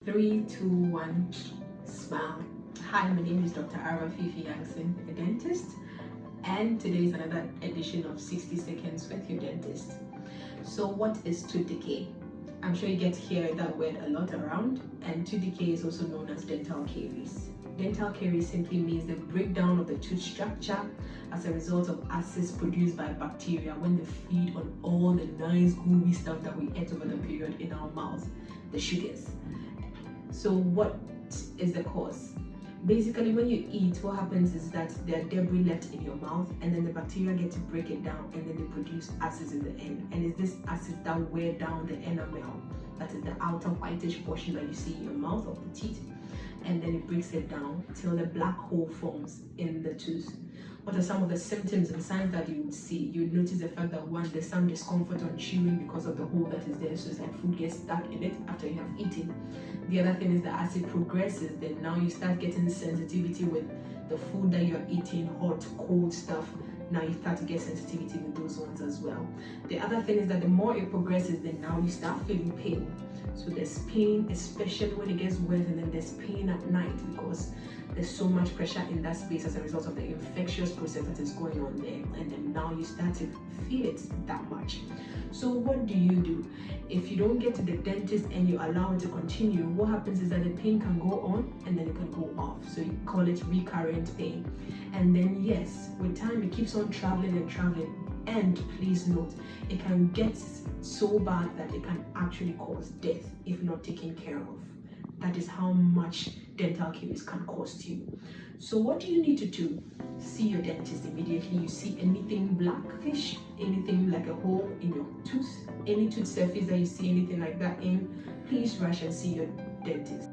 3, 2, 1, smile. Hi, my name is Dr. Ara Fifi Yangson, a dentist, and today is another edition of 60 Seconds with your dentist. So what is tooth decay? I'm sure you get to hear that word a lot around, and tooth decay is also known as dental caries. Dental caries simply means the breakdown of the tooth structure as a result of acids produced by bacteria when they feed on all the nice gooey stuff that we ate over the period in our mouths, the sugars. So what is the cause? Basically, when you eat, what happens is that there are debris left in your mouth, and then the bacteria get to break it down, and then they produce acids in the end. And it's this acids that wear down the enamel, that is the outer whitish portion that you see in your mouth of the teeth, and then it breaks it down till the black hole forms in the tooth. What are some of the symptoms and signs that you would see? You would notice the fact that one, there's some discomfort on chewing because of the hole that is there, so it's like food gets stuck in it after you have eaten. The other thing is that as it progresses, then now you start getting sensitivity with the food that you are eating, hot, cold stuff. Now you start to get sensitivity with those ones as well. The other thing is that the more it progresses, then now you start feeling pain. So there's pain, especially when it gets wet, and then there's pain at night because there's so much pressure in that space as a result of the infectious process that is going on there, and then now you start to feel it that much. So what do? If you don't get to the dentist and you allow it to continue, what happens is that the pain can go on and then it can go off. So you call it recurrent pain. And then yes, with time it keeps on traveling and traveling. And please note, it can get so bad that it can actually cause death if not taken care of. That is how much dental caries can cost you. So what do you need to do? See your dentist immediately. You see anything blackish, anything like a hole in your tooth, any tooth surface that you see anything like that in, please rush and see your dentist.